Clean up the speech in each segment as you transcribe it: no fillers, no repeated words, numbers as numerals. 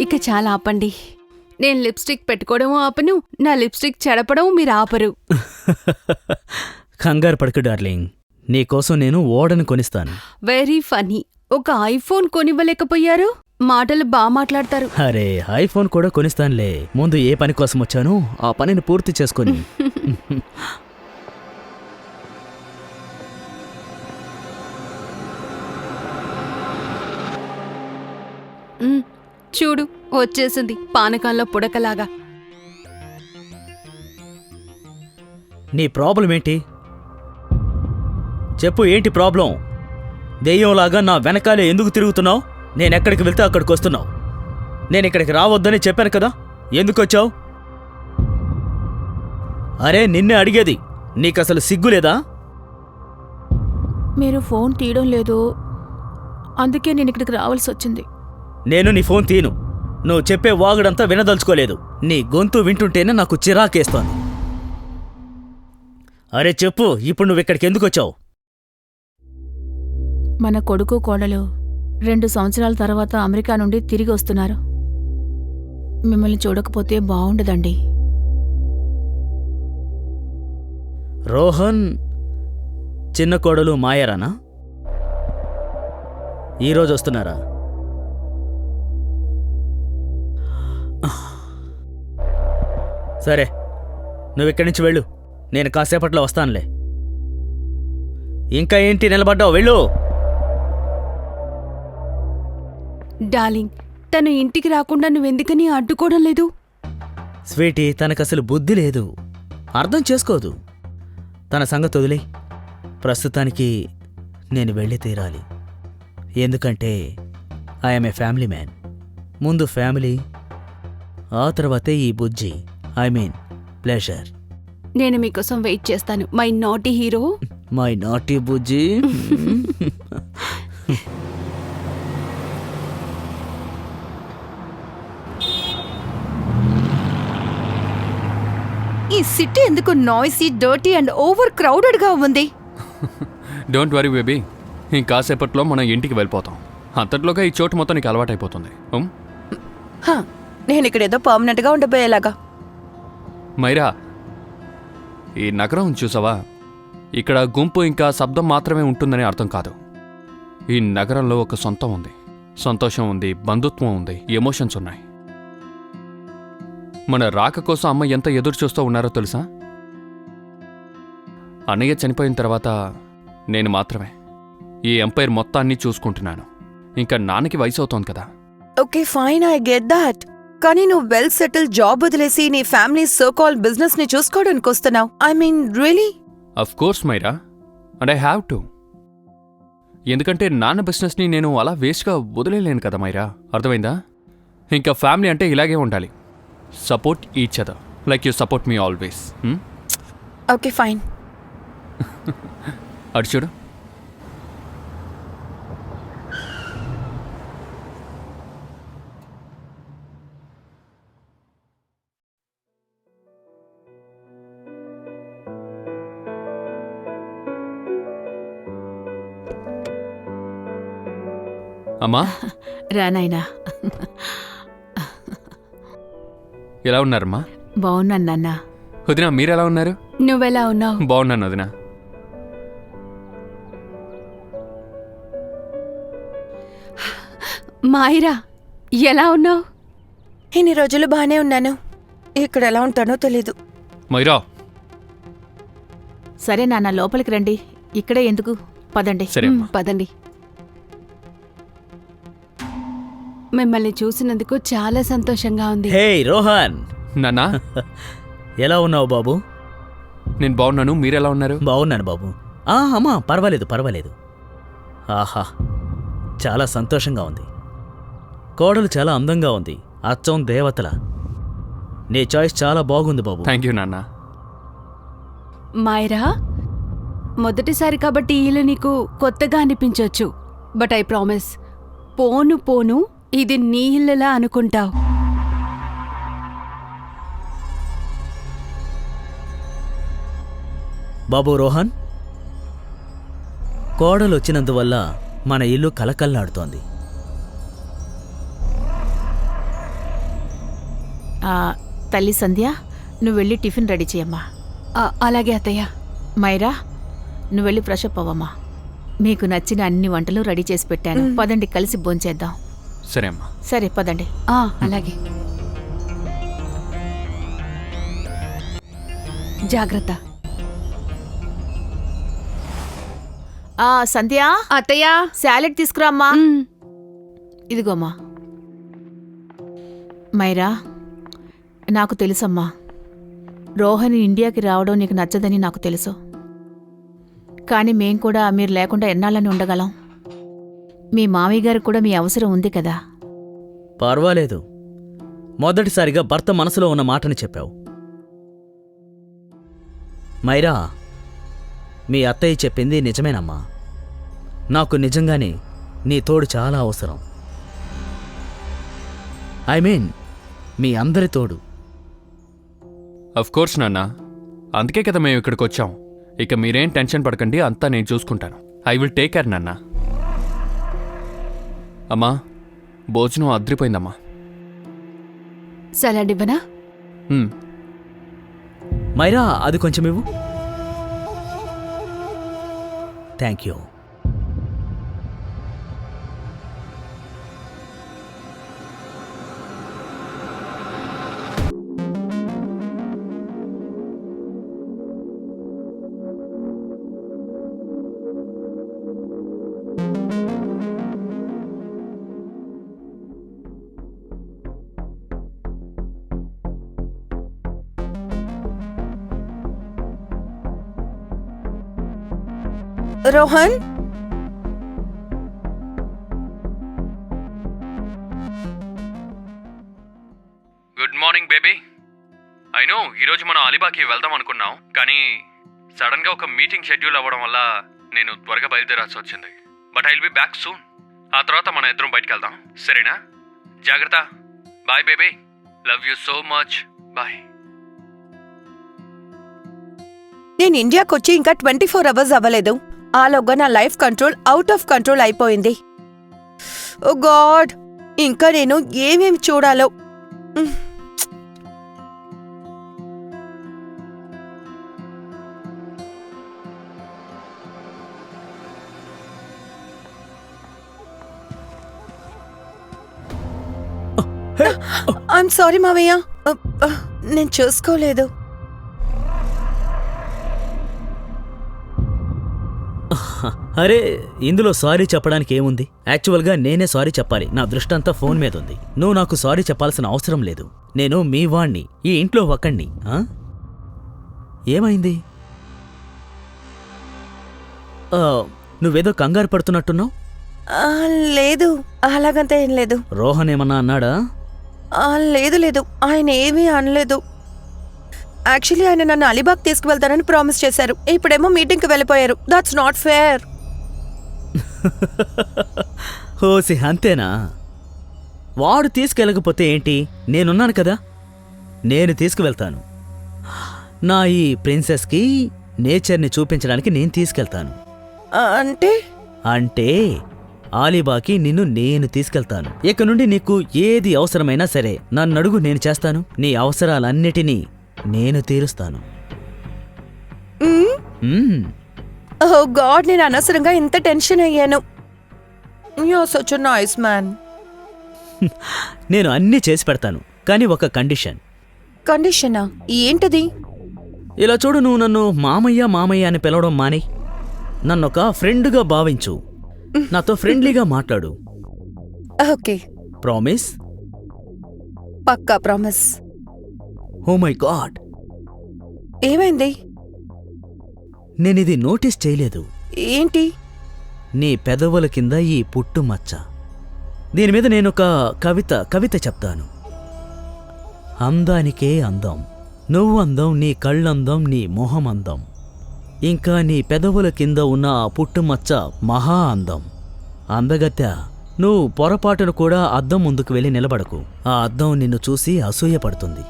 ఇక చాలా ఆపండి. నేను లిప్స్టిక్ పెట్టుకోవడం ఆపను, నా లిప్స్టిక్ చెడపడం మీరు ఆపరు. కంగారు పడకు డార్లింగ్, నీకోసం నేను ఓడను కొనిస్తాను. Very funny. ఒక ఐఫోన్ కొనివ్వలేకపోయారు? మాటలు బాగా మాట్లాడతారు. అరే, ఐఫోన్ కూడా కొనిస్తానులే. ముందు ఏ పని కోసం వచ్చానో ఆ పనిని పూర్తి చేసుకొని. చూడు, వచ్చేసింది పానకాల్లో పుడకలాగా. నీ ప్రాబ్లం ఏంటి చెప్పు? ఏంటి ప్రాబ్లం? దెయ్యంలాగా నా వెనకాలే ఎందుకు తిరుగుతున్నావు? నేనెక్కడికి వెళ్తే అక్కడికి వస్తున్నావు. నేనిక్కడికి రావద్దని చెప్పాను కదా, ఎందుకొచ్చావు? అరే, నిన్నే అడిగేది. నీకసలు సిగ్గులేదా? మీరు ఫోన్ తీయడం లేదు, అందుకే నేను ఇక్కడికి రావాల్సి వచ్చింది. నేను నీ ఫోన్ తీను. నువ్వు చెప్పే వాగుడంతా వినదలుచుకోలేదు. నీ గొంతు వింటుంటేనే నాకు చిరాకేస్తోంది. అరే చెప్పు, ఇప్పుడు నువ్విక్కడికి ఎందుకొచ్చావు? మన కొడుకు కోడలు 2 సంవత్సరాల తర్వాత అమెరికా నుండి తిరిగి వస్తున్నారు. మిమ్మల్ని చూడకపోతే బావుండదండి. రోహన్ చిన్న కోడలు మాయరానా? ఈరోజు వస్తున్నారా? సరే, నువ్విక్కడి నుంచి వెళ్ళు. నేను కాసేపట్లో వస్తానులే. ఇంకా ఏంటి నిలబడ్డావు? వెళ్ళు. డార్లింగ్, తను ఇంటికి రాకుండా నువ్వెందుకని అడ్డుకోవడం లేదు? స్వీటీ, తనకసలు బుద్ధి లేదు, అర్థం చేసుకోదు. తన సంగతి వదిలే. ప్రస్తుతానికి నేను వెళ్ళి తీరాలి. ఎందుకంటే ఐఎమ్ ఏ ఫ్యామిలీ మ్యాన్. ముందు ఫ్యామిలీ, ఆ తర్వాతే ఈ బుజ్జి, ఐ మీన్ ప్లెజర్. నేను మీకోసం వెయిట్ చేస్తాను, my naughty hero. My naughty బుజ్జి. ఈ సిటీ ఎందుకు noisy, dirty and overcrowded గా ఉంది? డోంట్ వరీ బేబీ, ఇంకాసేపట్లో మనం ఇంటికి వెళ్ళిపోతాం. అంతట్లోగా ఈ చోటు మొత్తం నీకు అలవాటైపోతుంది. నేను ఇక్కడ ఏదో పర్మనెంట్ గా ఉండబోయేలాగా. మైరా, ఈ నగరం చూసావా? ఇక్కడ గుంపు ఇంకా శబ్దం మాత్రమే ఉంటుందని అర్థం కాదు. ఈ నగరంలో ఒక సొంతం ఉంది, సంతోషం ఉంది, బంధుత్వం ఉంది, ఎమోషన్స్ ఉన్నాయి. మన రాక కోసం అమ్మ ఎంత ఎదురు చూస్తూ ఉన్నారో తెలుసా? అన్నయ్య చనిపోయిన తర్వాత నేను మాత్రమే ఈ ఎంపైర్ మొత్తాన్ని చూసుకుంటున్నాను. ఇంకా నాన్నకి వయసు అవుతోంది కదా. Okay fine, I get that. కానీ నువ్వు వెల్ సెటిల్ జాబ్ వదిలేసి నీ ఫ్యామిలీ సోకాల్ బిజినెస్ ని చూసుకోవడానికి వస్తున్నావు. I mean really? Of course Myra, and I have to. ఎందుకంటే నాన్న బిజినెస్ని నేను అలా వేస్ట్గా వదిలేలేను కదా మైరా, అర్థమైందా? ఇంకా ఫ్యామిలీ అంటే ఇలాగే ఉండాలి. Support each other like you support me always. Okay fine. అటు చూడు. అమ్మా, రానాయనా. ఎలా ఉన్నారమ్మా? బావున్నాను నాన్న. వదినా, మీరెలా ఉన్నారు? నువ్వెలా ఉన్నావు? బాగున్నాను వదినా. మాయిరా, ఎలా ఉన్నావు? ఇన్ని రోజులు బానే ఉన్నాను, ఇక్కడ ఎలా ఉంటానో తెలీదు. మైరా. సరే నాన్న, లోపలికి రండి. ఇక్కడే ఎందుకు, పదండి. సరే అమ్మా. పదండి. మిమ్మల్ని చూసినందుకు చాలా సంతోషంగా ఉంది. హే రోహన్. నాన్నా, ఎలా ఉన్నావు బాబు? నేను బాగున్నాను, మీరెలా ఉన్నారు? బాగున్నాను బాబు. అమ్మా, పర్వాలేదు పర్వాలేదు. ఆహా, చాలా సంతోషంగా ఉంది. కోడలు చాలా అందంగా ఉంది, అచ్చం దేవతల. నీ చాయిస్ చాలా బాగుంది బాబు. థ్యాంక్ యూ నాన్న. మాయరా, మొదటిసారి కాబట్టి ఇల్లు నీకు కొత్తగా అనిపించొచ్చు, బట్ ఐ ప్రామిస్, పోను పోను ఇది నీ ఇల్లులా అనుకుంటావు. బాబు రోహన్, కోడలొచ్చినందువల్ల మన ఇల్లు కలకల్లాడుతోంది. ఆ, తల్లి సంధ్య నువ్వు వెళ్ళి టిఫిన్ రెడీ చేయమ్మా. అలాగే అత్తయ్య. మైరా నువ్వు వెళ్ళి ఫ్రెష్ అప్ అవ్వమ్మా. మీకు నచ్చిన అన్ని వంటలు రెడీ చేసి పెట్టాను. పదండి కలిసి భోంచేద్దాం. సరే అమ్మా. సరే పదండి. అలాగే. జాగ్రత్త. సంధ్య అత్తయ్య సాలెడ్ తీసుకురామ్మా. ఇదిగోమ్మా. మైరా నాకు తెలుసమ్మా, రోహన్ ఇండియాకి రావడం నీకు నచ్చదని నాకు తెలుసు. కానీ మేం కూడా మీరు లేకుండా ఎన్నాళ్ళని ఉండగలం? మీ మామయ్య గారికి కూడా మీ అవసరం ఉంది కదా. పర్వాలేదు, మొదటిసారిగా భర్త మనసులో ఉన్న మాటని చెప్పావు. మైరా, మీ అత్తయ్య చెప్పింది నిజమేనమ్మా. నాకు నిజంగానే నీ తోడు చాలా అవసరం. ఐ మీన్ మీ అందరి తోడు. కోర్స్ నాన్న, అందుకే కదా మేము ఇక్కడికి వచ్చాం. ఇక మీరేం టెన్షన్ పడకండి, అంతా నేను చూసుకుంటాను. ఐ విల్ టేక్ కేర్ నాన్న. అమ్మా, భోజనం అద్రిపోయిందమ్మా. సలాడ్ ఇవ్వనా? మైరా, అది కొంచెం ఇవ్వు. Thank you. Rohan, good morning baby. I know ఈరోజు మనం అలీబాగ్కి వెళ్దాం అనుకున్నాం, కానీ సడన్గా ఒక మీటింగ్ షెడ్యూల్ అవ్వడం వల్ల నేను త్వరగా బయలుదేరాల్సి వచ్చింది. But I will be back soon. ఆ తర్వాత మనం ఇద్దరం బయటకు వెళ్దాం, సరేనా? జాగ్రత్త. Bye baby, love you so much. Bye. నేను ఇండియాకి వచ్చి ఇంకా 24 అవర్స్ అవ్వలేదు. ఆలోగా నా life control out of control అయిపోయింది. ఓ గాడ్, ఇంకా నేను ఏమేమి చూడాలో. ఐఎమ్ సారీ మావయ్య, నేను చూసుకోలేదు. అరే, ఇందులో సారీ చెప్పడానికి ఏముంది? యాక్చువల్గా నేనే సారీ చెప్పాలి. నా దృష్టంతా ఫోన్ మీద ఉంది. నువ్వు నాకు సారీ చెప్పాల్సిన అవసరం లేదు. నేను మీ వాణ్ణి, ఈ ఇంట్లో ఒక్కణ్ణి. ఏమైంది? నువ్వేదో కంగారు పడుతున్నట్టున్నావు. లేదు, అలాగంతా ఏం లేదు. రోహన్ ఏమన్నా అన్నాడా? లేదు లేదు, ఆయన ఏమీ అనలేదు. యాక్చువల్లీ ఆయన నన్ను అలీబాగ్ తీసుకువెళ్తారని ప్రామిస్ చేశారు. ఇప్పుడేమో మీటింగ్కి వెళ్ళిపోయారు. That's not fair. హోసి, అంతేనా? వాడు తీసుకెళ్ళకపోతే ఏంటి? నేనున్నాను కదా, నేను తీసుకువెళ్తాను. నా ఈ ప్రిన్సెస్కి నేచర్ని చూపించడానికి నేను తీసుకెళ్తాను. అంటే అంటే ఆలీబాగ్కి నిన్ను నేను తీసుకెళ్తాను. ఇక నుండి నీకు ఏది అవసరమైనా సరే నన్నడుగు, నేను చేస్తాను. నీ అవసరాలన్నిటినీ నేను తీరుస్తాను. ఓ గాడ్, నేను అనవసరంగా ఇంత టెన్షన్ అయ్యాను. You are such a nice man. నేను అన్నీ చేసి పెడతాను, కానీ ఒక కండిషన్. కండిషనా? ఏంటది? ఇలా చూడు, నువ్వు నన్ను మామయ్య మామయ్య అని పిలవడం మాని, నన్నొక ఫ్రెండ్గా భావించు. నాతో ఫ్రెండ్లీగా మాట్లాడు. ఓకే. ప్రామిస్? పక్కా ప్రామిస్. ఓ మై గాడ్, ఏమైంది? నేనిది నోటీస్ చేయలేదు. ఏంటి? నీ పెదవుల కింద ఈ పుట్టు మచ్చ. దీని మీద నేనొక కవిత చెప్తాను. అందానికే అందం, నువ్వు అందం, నీ కళ్ళందం, నీ మొహం అందం, ఇంకా నీ పెదవుల కింద ఉన్న ఆ పుట్టుమచ్చ మహా అందం. అందగత్య, నువ్వు పొరపాటును కూడా అద్దం ముందుకు వెళ్ళి నిలబడకు. ఆ అద్దం నిన్ను చూసి అసూయపడుతుంది.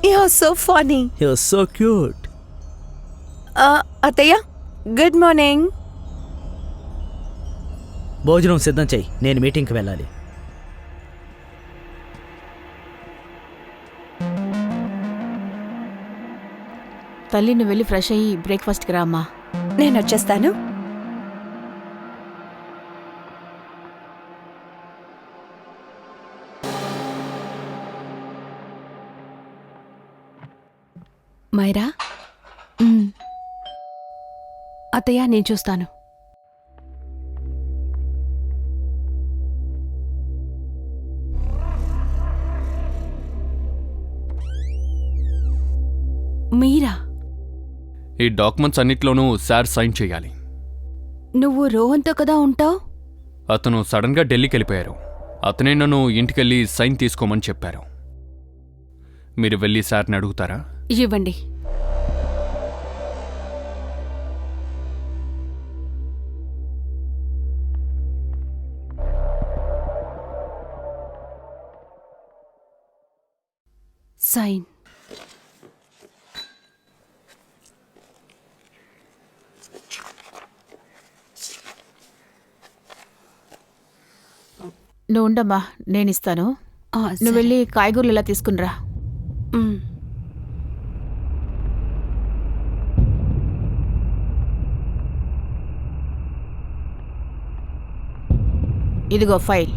You are so funny. You are so cute. అత్తయ్య, గుడ్ మార్నింగ్. భోజనం సిద్ధం చెయ్యి, నేను మీటింగ్కి వెళ్ళాలి. తల్లి నువ్వు వెళ్ళి ఫ్రెష్ అయ్యి బ్రేక్ఫాస్ట్కి రా అమ్మా. నేను వచ్చేస్తాను. మైరా అత్తయ్య నేను చూస్తాను. మీరా? ఈ డాక్యుమెంట్స్ అన్నిట్లోనూ సార్ సైన్ చేయాలి. నువ్వు రోహన్తో కదా ఉంటావు? అతను సడన్గా ఢిల్లీకి వెళ్ళిపోయారు. అతనే నన్ను ఇంటికెళ్ళి సైన్ తీసుకోమని చెప్పారు. మీరు వెళ్ళి సార్ని అడుగుతారా? ఇవ్వండి. సైన్. నువ్వు ఉండమ్మా, నేను ఇస్తాను. నువ్వు వెళ్ళి కాయగూరలు ఇలా తీసుకునిరా. ఇదిగో ఫైల్.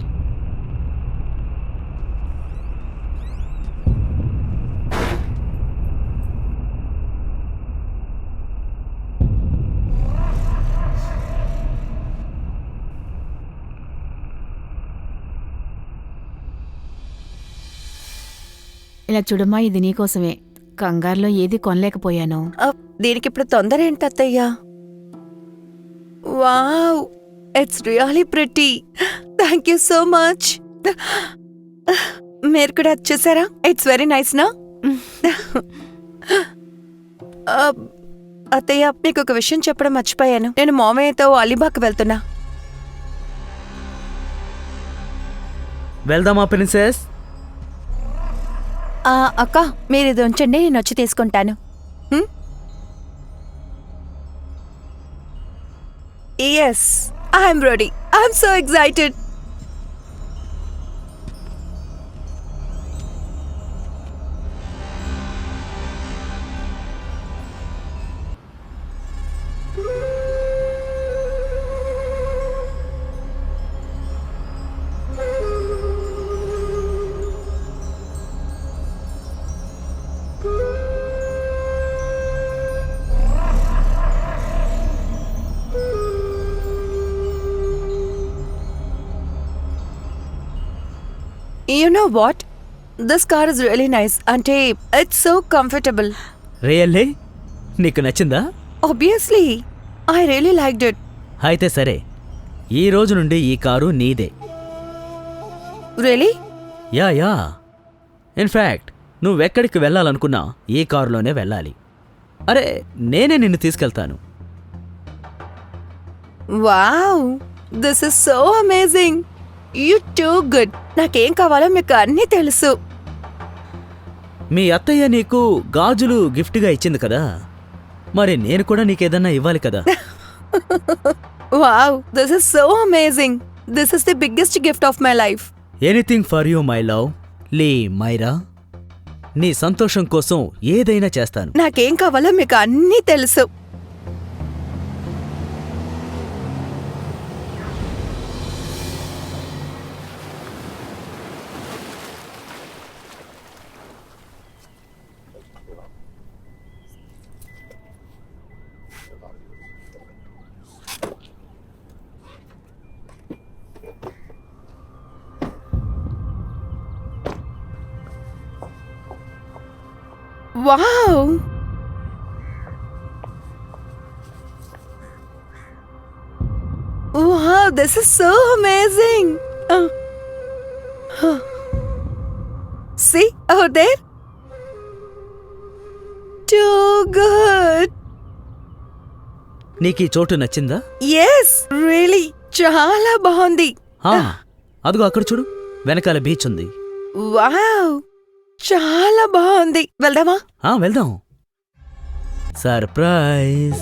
ఇలా చూడమ్మా, ఇది నీకోసమే. కంగారులో ఏది కొనలేకపోయాను. దీనికిప్పుడు తొందర ఏంటి అత్తయ్యా? Wow, it's really pretty. Thank you so much. మీరు కూడా చూసారా? ఇట్స్ వెరీ నైస్ నా? అత్తయ్య, నీకు ఒక విషయం చెప్పడం మర్చిపోయాను. నేను మామయ్యతో అలీబాగ్ వెళ్తున్నా. వెళ్దామా ప్రిన్సెస్? అక్క, మీరు ఇది ఉంచండి, నేను వచ్చి తీసుకుంటాను. Yes, I'm ready. I'm so excited. You know what? This car is really nice. Ante, it's so comfortable. Really? నీకు నచ్చిందా? Obviously, I really liked it. అయితే సరే, ఈ రోజు నుండి ఈ కారు నీదే. Really? యా. ఇన్ఫ్యాక్ట్ నువ్వెక్కడికి వెళ్ళాలనుకున్నా ఈ కారులోనే వెళ్ళాలి. అరే, నేనే నిన్ను తీసుకెళ్తాను. Wow, this is so amazing. You too good. నాకేం కావాలో మీకు అన్నీ తెలుసు. మీ అత్తయ్య నీకు గాజులు గిఫ్ట్గా ఇచ్చింది కదా, మరి నేను కూడా నీకేదన్నా ఇవ్వాలి కదా. Wow, this is so amazing. This is the biggest gift of my life. Anything for you my love, లీ మైరా. నీ సంతోషం కోసం ఏదైనా చేస్తాను. నాకేం కావాలో మీకు అన్నీ తెలుసు. Wow! Wow, this is so amazing! See, over there? Too good! నీకీ చోటు నచ్చిందా? Yes, really, చాలా బాగుంది. అదిగో అక్కడ చూడు, వెనకాల బీచ్ ఉంది. వావ్, చాలా బాగుంది. వెళ్దామా? వెళ్దాం. Surprise.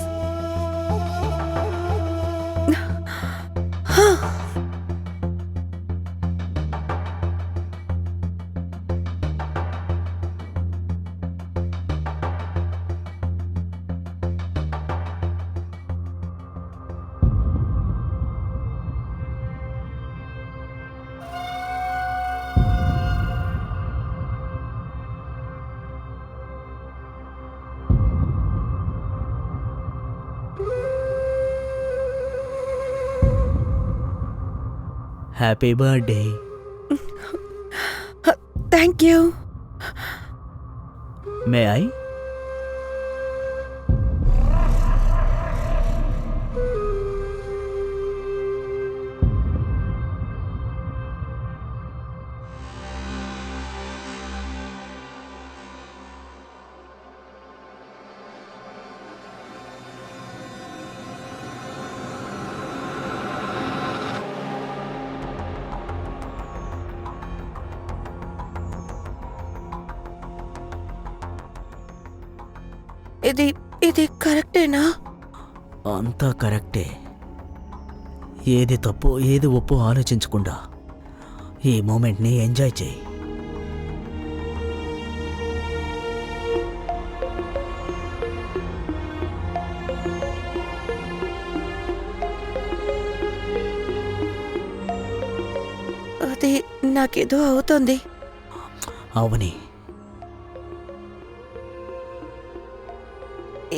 Happy birthday. Thank you. May I? ఇది కరెక్టేనా? అంతా కరెక్టే. ఏది తప్పు ఏది ఒప్పు ఆలోచించకుండా ఈ మూమెంట్ని ఎంజాయ్ చేయి. అది నాకేదో అవుతుంది. అవని,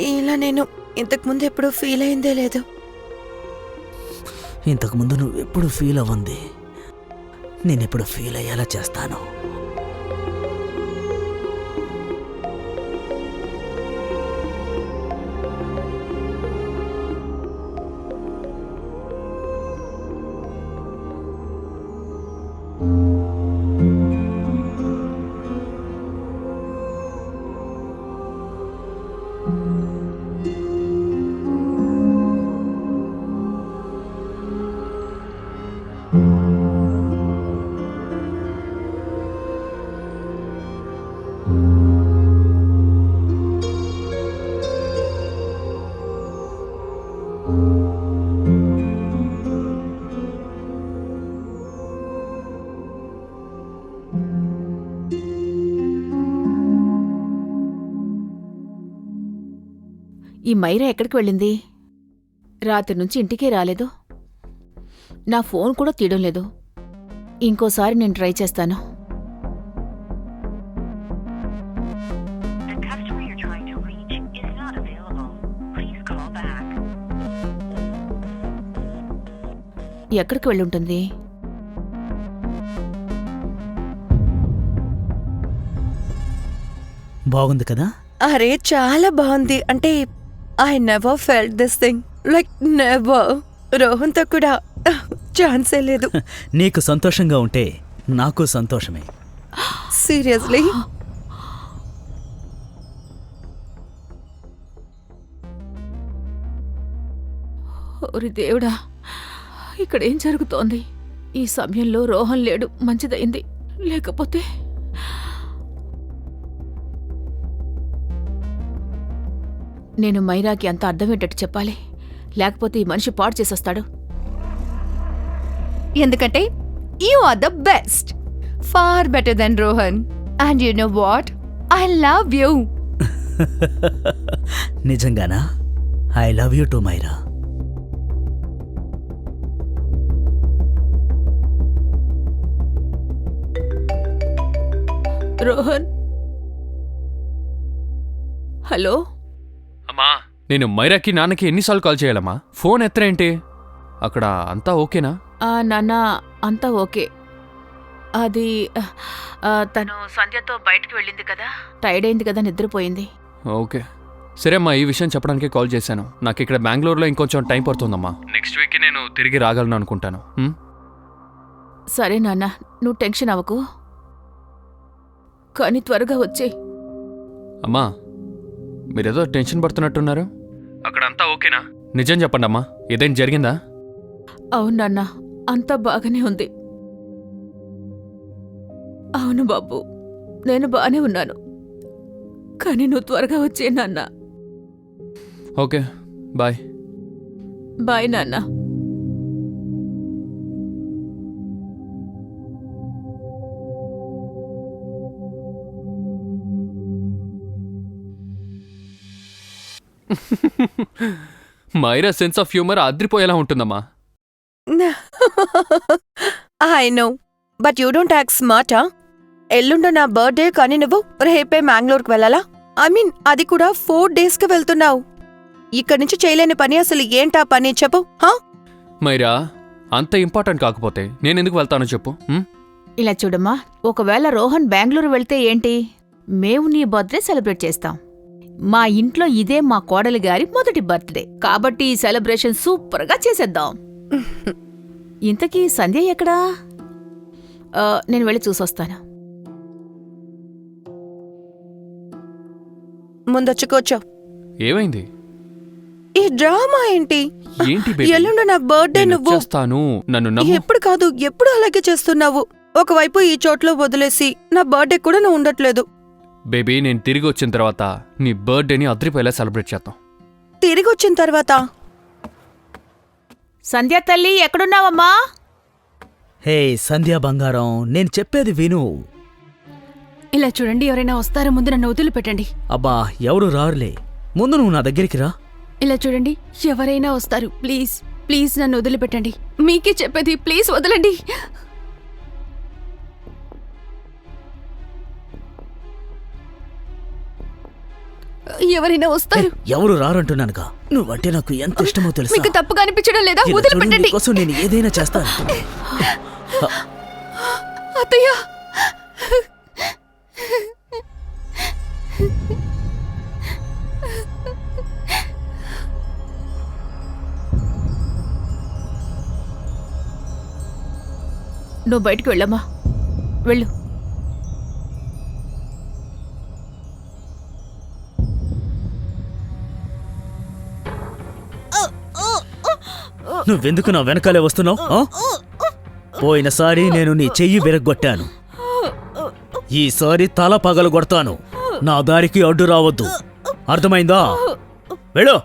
ఇలా నేను ఇంతకుముందు ఎప్పుడు ఫీల్ అయిందే లేదు. ఇంతకుముందు నువ్వెప్పుడు ఫీల్ అవ్వంది నేనెప్పుడు ఫీల్ అయ్యేలా చేస్తాను. ఈ మైరా ఎక్కడికి వెళ్ళింది? రాత్రి నుంచి ఇంటికే రాలేదు. నా ఫోన్ కూడా తీయడం లేదు. ఇంకోసారి నేను ట్రై చేస్తాను. The customer you're trying to reach is not available. Please call back. ఎక్కడికి వెళ్ళుంటుంది? బాగుంది కదా? అరే చాలా బాగుంది. అంటే I never felt this thing, like never. రోహన్తో కూడా ఛాన్సే లేదు. నీకు సంతోషంగా ఉంటే నాకు సంతోషమే. సీరియస్లీ. ఓరి దేవుడా, ఇక్కడేం జరుగుతోంది? ఈ సమయంలో రోహన్ లేడు, మంచిదైంది. లేకపోతే నేను మైరాకి అంత అర్థమయ్యేటట్టు చెప్పాలి. లేకపోతే ఈ మనిషి పాడు చేసేస్తాడు. ఎందుకంటే you are the best, far better than Rohan. And you know what, I love you. నిజంగానా? I love you too Myra. Rohan, hello. అమ్మా, నేను మైరాకి నాన్నకి ఎన్నిసార్లు కాల్ చేయాలమ్మా? ఫోన్ ఎత్తరేంటి? అక్కడ అంతా ఓకేనా? నాన్న, అంతా ఓకే. అది తను సంధ్యతో బయటికి వెళ్ళింది కదా, టైర్డ్ అయింది కదా, నిద్రపోయింది. ఓకే, సరే అమ్మా, ఈ విషయం చెప్పడానికే కాల్ చేశాను. నాకు ఇక్కడ బెంగళూరులో ఇంకొంచెం టైం పడుతుందమ్మా. నెక్స్ట్ వీక్ నేను తిరిగి రాగలను అనుకుంటాను. సరే నాన్న, నువ్వు టెన్షన్ అవ్వకు, కానీ త్వరగా వచ్చేయ్. అమ్మా, మీరేదో టెన్షన్ పడుతున్నట్టున్నారు. అక్కడంతా ఓకేనా? నిజం చెప్పండి అమ్మా, ఏదైనా జరిగిందా? అవును నాన్న, అంతా బాగానే ఉంది. అవును బాబు, నేను బాగానే ఉన్నాను. కానీ నువ్వు త్వరగా వచ్చే నాన్న. Okay, bye. బాయ్ నాన్న. మైరా సెన్స్ ఆఫ్ హ్యూమర్ అద్రిపోయేలా ఉంటుందమ్మా. I know, but you don't act స్మార్టా. ఎల్లుండ నా బర్త్డే, కానీ నువ్వు రేపే మ్యాంగ్లూర్కి వెళ్ళాలా? ఐ మీన్ అది కూడా 4 daysకి వెళ్తున్నావు. ఇక్కడి నుంచి చేయలేని పని అసలు ఏంటా పని చెప్పు. మైరా, అంత ఇంపార్టెంట్ కాకపోతే నేను ఎందుకు వెళ్తానో చెప్పు. ఇలా చూడమ్మా, ఒకవేళ రోహన్ బెంగళూరు వెళ్తే ఏంటి, మేము నీ బర్త్డే సెలబ్రేట్ చేస్తాం. మా ఇంట్లో ఇదే మా కోడలి గారి మొదటి బర్త్డే కాబట్టి ఈ సెలబ్రేషన్ సూపర్గా చేసేద్దాం. ఇంతకీ సంధ్య ఎక్కడా? నేను వెళ్ళి చూసొస్తాను. ముందొచ్చి కూర్చో. ఏమైంది? ఈ డ్రామా ఏంటి? ఏంటి బేబీ? ఎల్లుండి నా బర్త్డే, నేను నువ్వు వచ్చేస్తాను, నన్ను నమ్ము. ఎప్పుడు కాదు ఎప్పుడు అలాగే చేస్తున్నావు. ఒకవైపు ఈ చోట్లో వదిలేసి నా బర్త్డే కూడా నువ్వు ఉండట్లేదు. బేబీ, నేను తిరిగి వచ్చిన తర్వాత నీ బర్త్డేని అద్రిపోయేలా సెలబ్రేట్ చేద్దాం. తిరిగి వచ్చిన తర్వాత సంధ్య తల్లి ఎక్కడున్నావమ్మా? హే సంధ్యా బంగారం, నేను చెప్పేది విను. ఇలా చూడండి, ఎవరైనా వస్తారో ముందు నన్ను వదిలిపెట్టండి. అబ్బా ఎవరు రారులే, ముందు నువ్వు నా దగ్గరికి రా. ఇలా చూడండి, ఎవరైనా వస్తారు. ప్లీజ్ ప్లీజ్ నన్ను వదిలిపెట్టండి. మీకే చెప్పేది, ప్లీజ్ వదలండి. ఎవరైనా వస్తారు. ఎవరు రారంటున్నానుగా. నువ్వంటే నాకు ఎంత ఇష్టమో తెలుసా. మీకు తప్పుగా అనిపించడం లేదా? ఇలా చూడు, వదిలిపెట్టండి. నీకోసం నేను ఏదైనా చేస్తాను. అత్తయ్య, నువ్వు బయటికి వెళ్ళమ్మా, వెళ్ళు. నువ్వెందుకు నా వెనకాలే వస్తున్నావు? పోయినసారి నేను నీ చెయ్యి విరగ్గొట్టాను. ఈసారి తల పగలగొడతాను. నా దారికి అడ్డు రావద్దు, అర్థమైందా? వెళ్ళు.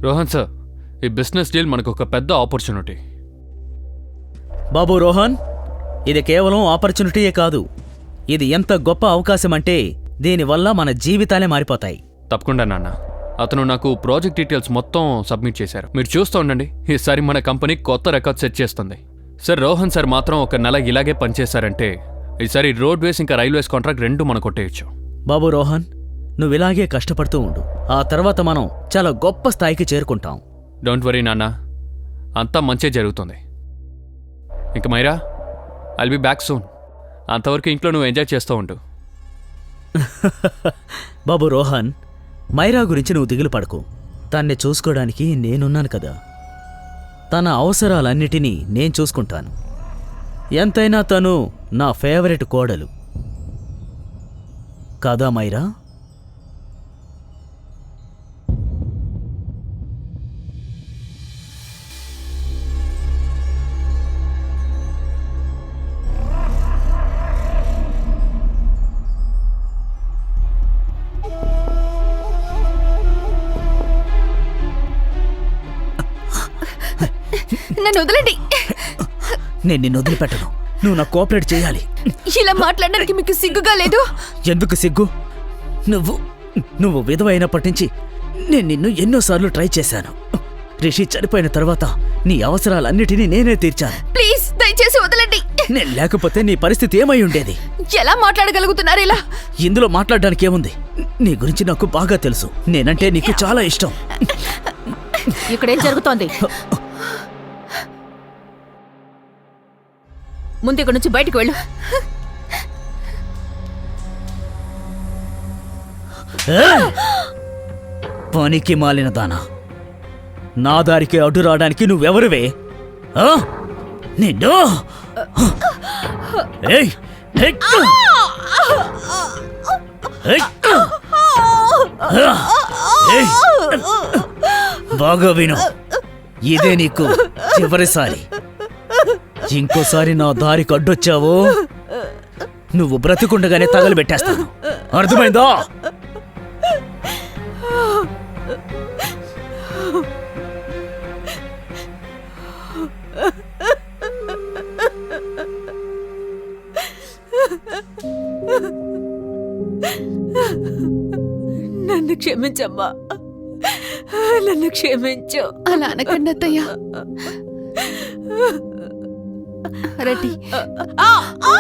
రోహన్ సార్, ఈ బిజినెస్ డీల్ మనకు ఒక పెద్ద ఆపర్చునిటీ. బాబు రోహన్, ఇది కేవలం ఆపర్చునిటీయే కాదు, ఇది ఎంత గొప్ప అవకాశం అంటే దీనివల్ల మన జీవితాలే మారిపోతాయి. తప్పకుండా నాన్న. అతను నాకు ప్రాజెక్ట్ డీటెయిల్స్ మొత్తం సబ్మిట్ చేశారు. మీరు చూస్తూ ఉండండి, ఈసారి మన కంపెనీ కొత్త రికార్డ్ సెట్ చేస్తుంది. సార్, రోహన్ సార్ మాత్రం ఒక నెల ఇలాగే పనిచేశారంటే ఈసారి రోడ్వేస్ ఇంకా రైల్వేస్ కాంట్రాక్ట్ రెండు మనం కొట్టేయచ్చు. బాబు రోహన్, నువ్విలాగే కష్టపడుతూ ఉండు. ఆ తర్వాత మనం చాలా గొప్ప స్థాయికి చేరుకుంటాం. డోంట్ వరీ నాన్న, అంతా మంచే జరుగుతుంది. ఇంక Myra, I'll be back soon. అంతవరకు ఇంట్లో నువ్వు ఎంజాయ్ చేస్తూ ఉండు. బాబు రోహన్, మైరా గురించి నువ్వు దిగులు పడకు. తన్ని చూసుకోవడానికి నేనున్నాను కదా. తన అవసరాలన్నిటినీ నేను చూసుకుంటాను. ఎంతైనా తను నా ఫేవరెట్ కోడలు కదా మైరా? నన్ను వదలండి. నేను నిన్ను వదిలిపెట్టను. నువ్వు నా కోఆపరేట్ చేయాలి. ఇలా మాట్లాడడానికి మీకు సిగ్గుగా లేదు? ఎందుకు సిగ్గు? నువ్వు విధవ అయినప్పటి నుంచి నేను నిన్ను ఎన్నోసార్లు ట్రై చేశాను. రిషి చనిపోయిన తర్వాత నీ అవసరాలన్నిటినీ నేనే తీర్చాను. ప్లీజ్ దయచేసి వదలండి. నేను లేకపోతే నీ పరిస్థితి ఏమై ఉండేది? ఎలా మాట్లాడగలుగుతున్నారు ఇలా? ఇందులో మాట్లాడడానికి ఏముంది? నీ గురించి నాకు బాగా తెలుసు. నేనంటే నీకు చాలా ఇష్టం. ఇక్కడేం జరుగుతోంది? ముందు ఇక్కడ నుంచి బయటికి వెళ్ళు. పనికి మాలిన దానా, నా దారికి అడ్డు రావడానికి నువ్వెవరివే? నిన్ను ఏయ్! ఏయ్! ఏయ్! ఏయ్! బాగా విను, ఇదే నీకు చివరిసారి. ఇంకోసారి నా దారికి అడ్డొచ్చావో నువ్వు బ్రతికుండగానే తగలబెట్టేస్తాను, అర్థమైందా? క్షమించమ్మా, నన్ను క్షమించు. అలా అనకండి అత్తయ్య. రండి. ఆ! ఆ!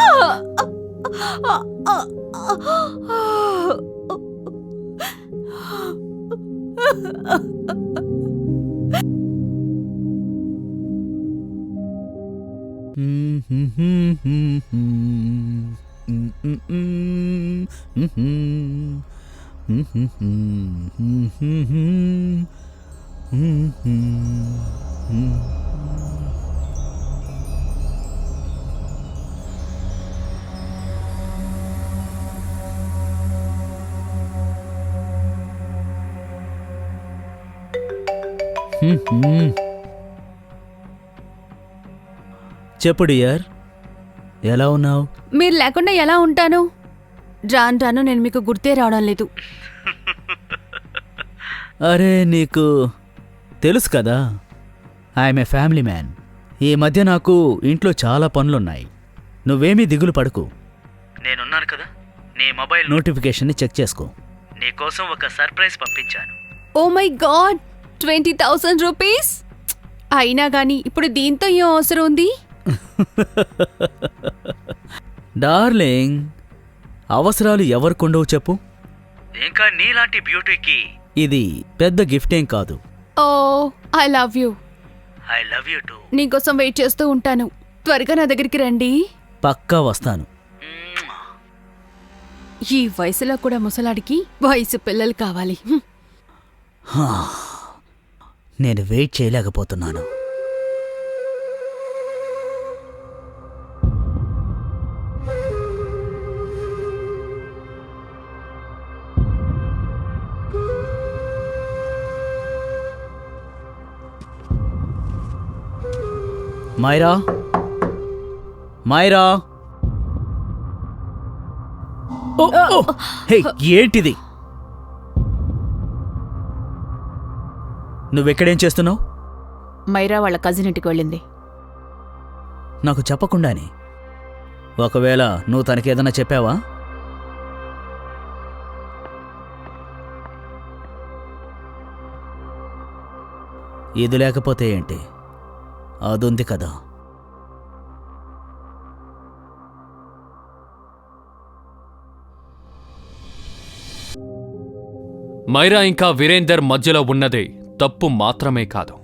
చెప్పు డియర్, ఎలా ఉన్నావు? మీరు లేకుండా ఎలా ఉంటాను? రాను రాను నేను మీకు గుర్తే రావడం లేదు. అరే నీకు తెలుసు కదా, ఐఎమ్ ఏ ఫ్యామిలీ మ్యాన్. ఈ మధ్య నాకు ఇంట్లో చాలా పనులున్నాయి. నువ్వేమీ దిగులు పడకు, నేనున్నాను కదా. నీ మొబైల్ నోటిఫికేషన్ని చెక్ చేసుకో. నీకోసం ఒక సర్ప్రైజ్ పంపించాను. Oh my God, 20,000 rupees! అయినా గాని ఇప్పుడు దీంతో ఏం అవసరం ఉంది? డార్లింగ్, అవసరాలు ఎవరికుండవు చెప్పు. ఇంకా నీలాంటి బ్యూటీకి ఇది పెద్ద గిఫ్ట్ ఏం కాదు. Oh, I love you. I love you too. నీకోసం వెయిట్ చేస్తూ ఉంటాను. త్వరగా నా దగ్గరికి రండి. పక్కా వస్తాను. ఈ వయసులో కూడా ముసలాడికి వయసు పిల్లలు కావాలి. నేను వెయిట్ చేయలేకపోతున్నాను. మైరా, మైరా. ఓ, ఓ, హే, ఏంటిది? నువ్వెక్కడేం చేస్తున్నావు? మైరా వాళ్ళ కజిన్ ఇంటికి వెళ్ళింది. నాకు చెప్పకుండానే. ఒకవేళ నువ్వు తనకేదన్నా చెప్పావా? ఇది లేకపోతే ఏంటి, అదుంది కదా. మైరా ఇంకా వీరేందర్ మధ్యలో ఉన్నదే తప్పు మాత్రమే కాదు,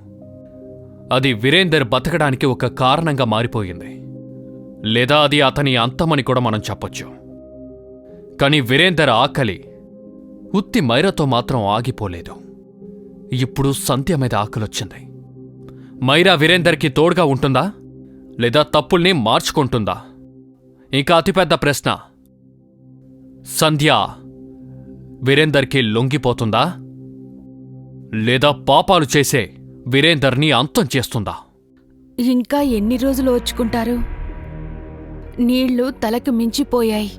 అది వీరేందర్ బతకడానికి ఒక కారణంగా మారిపోయింది. లేదా అది అతని అంతమని కూడా మనం చెప్పొచ్చు. కానీ వీరేందర్ ఆకలి ఉత్తి మైరాతో మాత్రం ఆగిపోలేదు. ఇప్పుడు సంధ్య మీద ఆకలొచ్చింది. మైరా వీరేందర్కి తోడుగా ఉంటుందా, లేదా తప్పుల్ని మార్చుకుంటుందా? ఇంకా అతిపెద్ద ప్రశ్న, సంధ్య వీరేందర్కి లొంగిపోతుందా, లేదా పాపాలు చేసే వీరేందర్ని అంతం చేస్తుందా? ఇంకా ఎన్ని రోజులు ఓర్చుకుంటారు? నీళ్లు తలకు మించిపోయాయి.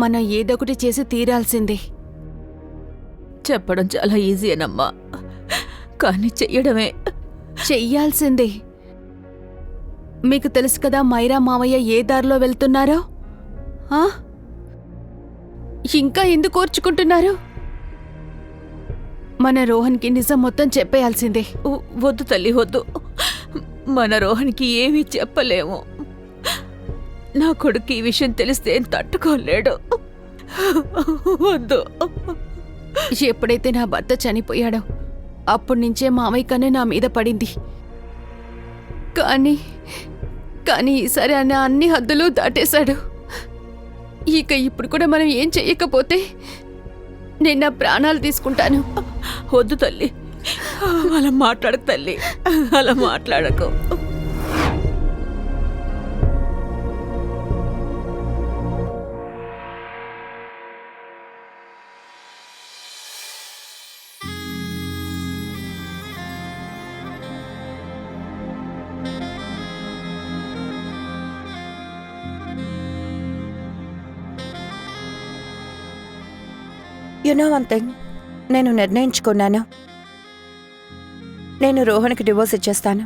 మనం ఏదొకటి చేసి తీరాల్సిందే. చెప్పడం చాలా ఈజీయేనమ్మా, కానీ చెయ్యడమే. చెయ్యాల్సిందే. మీకు తెలుసు కదా మైరా మావయ్య ఏ దారిలో వెళ్తున్నారో? ఆ? ఇంకా ఎందుకు ఓర్చుకుంటున్నారు? మన రోహన్కి నిజం మొత్తం చెప్పేయాల్సిందే. వద్దు తల్లి, వద్దు. మన రోహన్కి ఏమీ చెప్పలేము. నా కొడుకు ఈ విషయం తెలిస్తే ఏం తట్టుకోలేడు. వద్దు. ఎప్పుడైతే నా భర్త చనిపోయాడో అప్పటి నుంచే మామయ్య కన్ను నా మీద పడింది. కానీ ఈసారి ఆయన అన్ని హద్దులు దాటేశాడు. ఇక ఇప్పుడు కూడా మనం ఏం చెయ్యకపోతే నేను నా ప్రాణాలు తీసుకుంటాను. వద్దు తల్లి, అలా మాట్లాడకు తల్లి, అలా మాట్లాడకు. యు నో వన్ థింగ్, నేను నిర్ణయించుకున్నాను. నేను రోహన్కి డివోర్స్ ఇచ్చేస్తాను.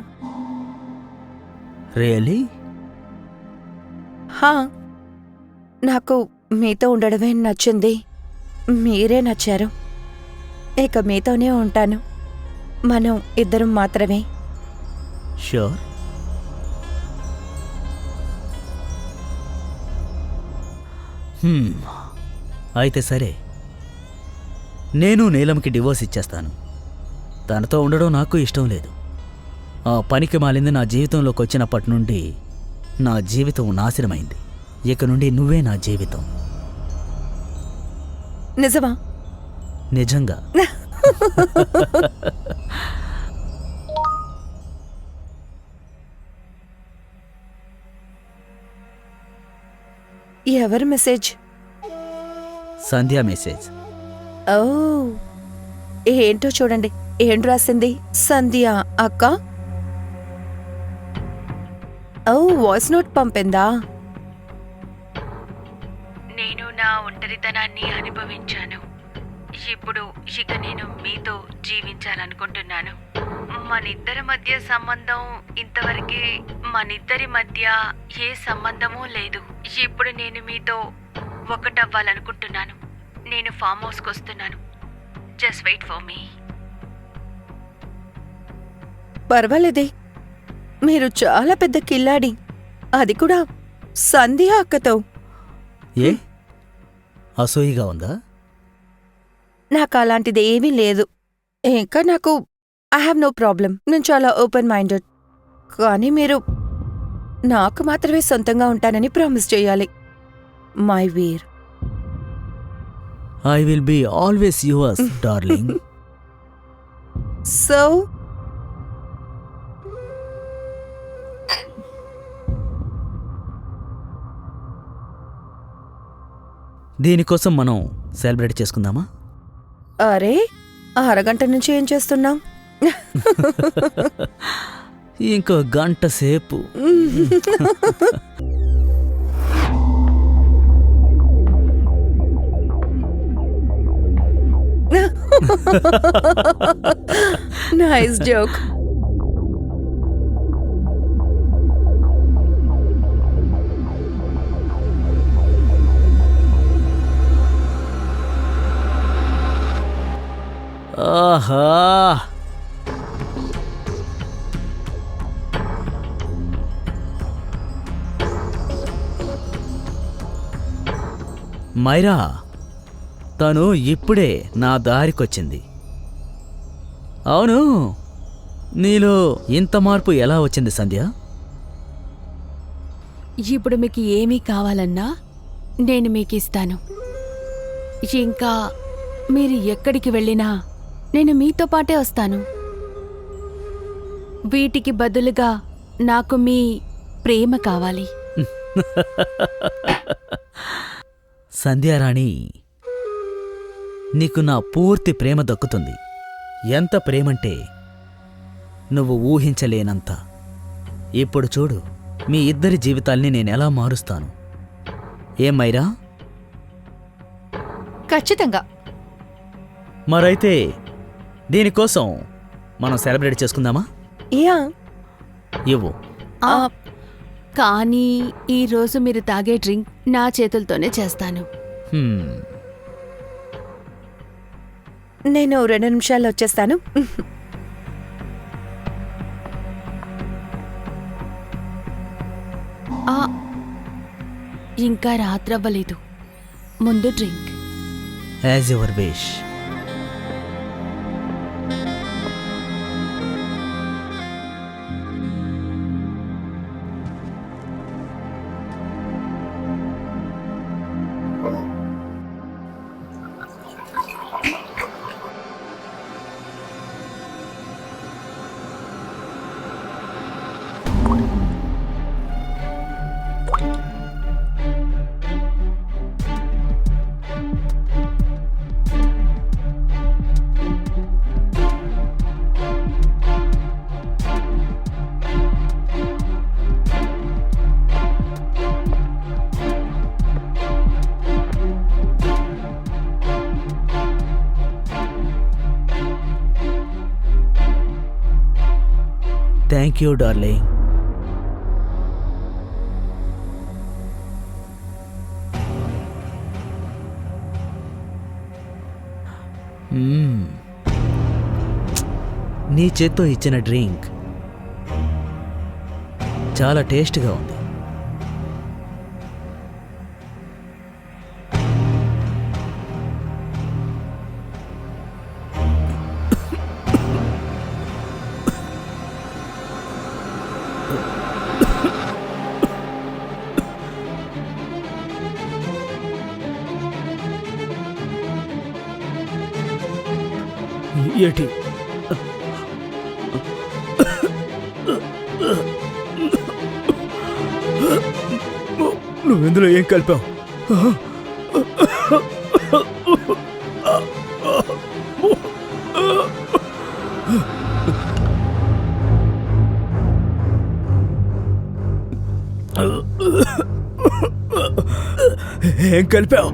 రియలీ? హా, నాకు మీతో ఉండడమే నచ్చింది. మీరే నచ్చారు. ఇక మీతోనే ఉంటాను. మనం ఇద్దరం మాత్రమే. ష్యూర్. అయితే సరే, నేను నీలంకి డివోర్స్ ఇచ్చేస్తాను. తనతో ఉండడం నాకు ఇష్టం లేదు. ఆ పనికి మాలింది నా జీవితంలోకి వచ్చినప్పటి నుండి నా జీవితం నాశనమైంది. ఇక నుండి నువ్వే నా జీవితం. నిజమా? నిజంగా. ఎవరి మెసేజ్? సంధ్యా మెసేజ్. ఓ, ఏంటో చూడండి. ఏం రాసింది? సంధ్య అక్క. ఓ, వాయిస్ నోట్ పంపిందా? నేను నా ఒంటరితనాన్ని అనుభవించాను. ఇప్పుడు ఇక నేను మీతో జీవించాలనుకుంటున్నాను. మనిద్దరి మధ్య సంబంధం ఇంతవరకే. మనిద్దరి మధ్య ఏ సంబంధమూ లేదు. ఇప్పుడు నేను మీతో ఒకటవ్వాలనుకుంటున్నాను. నేను ఫామ్ హౌస్కి వస్తున్నాను. Just wait for me. పర్వాలేదే, మీరు చాలా పెద్ద కిల్లాడి. అది కూడా సంధ్య అక్కతో. ఏ అసూయిగా ఉందా? నాకు అలాంటిది ఏమీ లేదు. ఇంకా నాకు ఐ హ్యావ్ నో ప్రాబ్లం. నేను చాలా ఓపెన్ మైండెడ్. కానీ మీరు నాకు మాత్రమే సొంతంగా ఉంటానని ప్రామిస్ చేయాలి. My Veer. I will be always yours darling. So దీనికోసం మనం సెలబ్రేట్ చేసుకుందామా? అరే, అరగంట నుంచి ఏం చేస్తున్నాం? ఇంకో గంట సేపు. Nice joke. ఆహా, మైరా, తను ఇప్పుడే నా దారికొచ్చింది. అవును, నీలో ఇంత మార్పు ఎలా వచ్చింది సంధ్య? ఇప్పుడు మీకు ఏమీ కావాలన్నా నేను మీకు ఇస్తాను. ఇంకా మీరు ఎక్కడికి వెళ్ళినా నేను మీతో పాటే వస్తాను. వీటికి బదులుగా నాకు మీ ప్రేమ కావాలి. సంధ్యారాణి, నీకు నా పూర్తి ప్రేమ దక్కుతుంది. ఎంత ప్రేమంటే నువ్వు ఊహించలేనంత. ఇప్పుడు చూడు, మీ ఇద్దరి జీవితాల్ని నేనెలా మారుస్తాను. ఏం మైరా? ఖచ్చితంగా. మరైతే దీనికోసం మనం సెలబ్రేట్ చేసుకుందామా? యా. ఇవ్వు. కానీ ఈరోజు మీరు తాగే డ్రింక్ నా చేతులతోనే చేస్తాను. హ్మ్. నేను 2 నిమిషాల్లో వచ్చేస్తాను. ఇంకా రాత్రవ్వలేదు. ముందు drink. As your wish. Thank you darling. నీ చేత్తో ఇచ్చిన డ్రింక్ చాలా టేస్ట్గా ఉంది. ఏటి నువ్వెందులో ఏం కలిపావు? ఏం కలిపావు?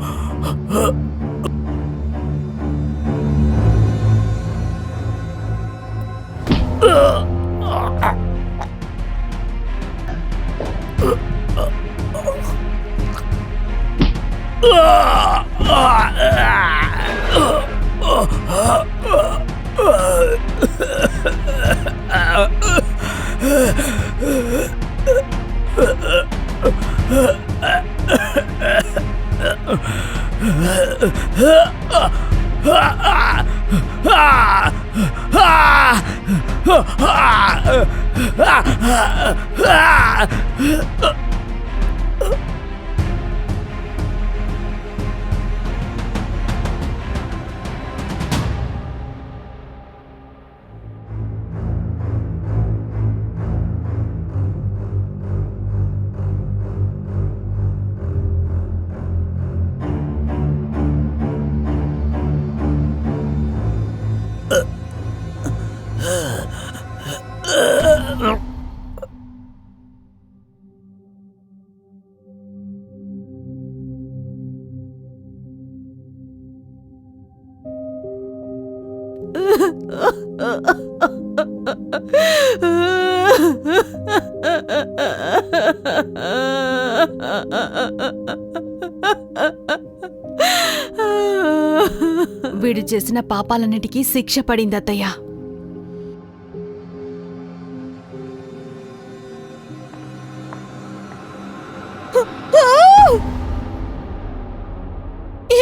వీడు చేసిన పాపాలన్నిటికీ శిక్ష పడింది అత్తయ్య.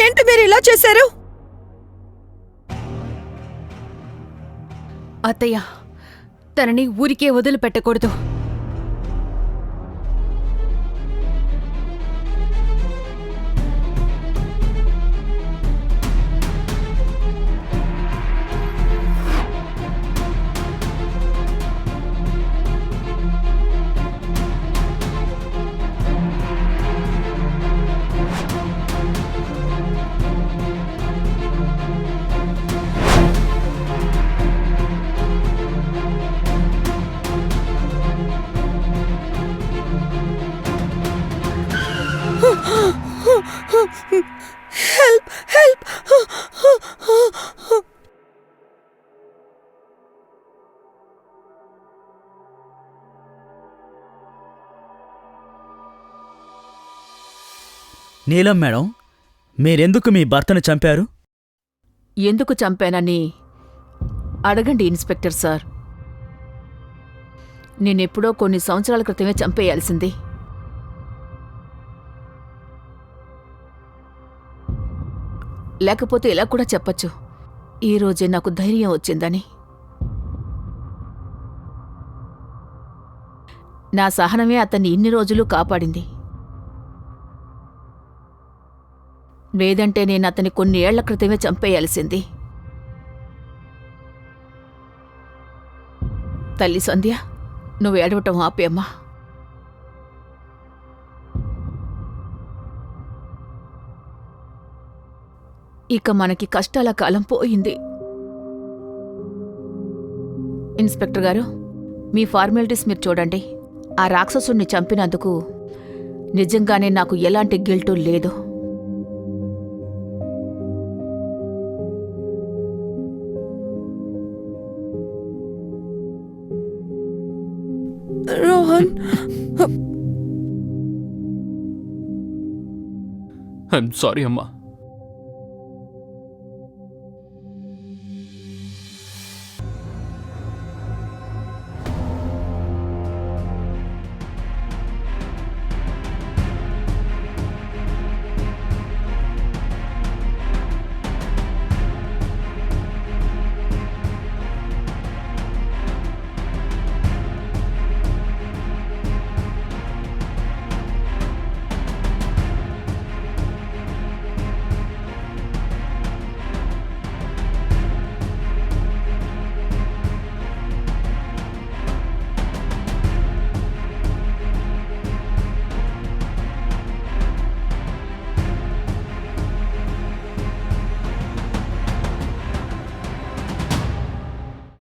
ఏంటి మీరు ఇలా చేశారు? అత్తయ్య, తనని ఊరికే వదిలిపెట్టకూడదు. Help help! నీలం మేడం, మీరెందుకు మీ భర్తను చంపారు? ఎందుకు చంపానని అడగండి ఇన్స్పెక్టర్ సార్. నేనెప్పుడో కొన్ని సంవత్సరాల క్రితమే చంపేయాల్సింది. లేకపోతే ఇలా కూడా చెప్పచ్చు, ఈరోజే నాకు ధైర్యం వచ్చిందని. నా సహనమే అతన్ని ఇన్ని రోజులు కాపాడింది. లేదంటే నేను అతన్ని కొన్ని ఏళ్ల క్రితమే చంపేయాల్సింది. తల్లి సంధ్య, నువ్వు ఏడవటం ఆపేమ్మా. ఇక మనకి కష్టాల కాలం పోయింది. ఇన్స్పెక్టర్ గారు, మీ ఫార్మాలిటీస్ మీరు చూడండి. ఆ రాక్షసుణ్ణి చంపినందుకు నిజంగానే నాకు ఎలాంటి గిల్టు లేదు. రోహన్, ఐఎమ్ సారీ అమ్మా.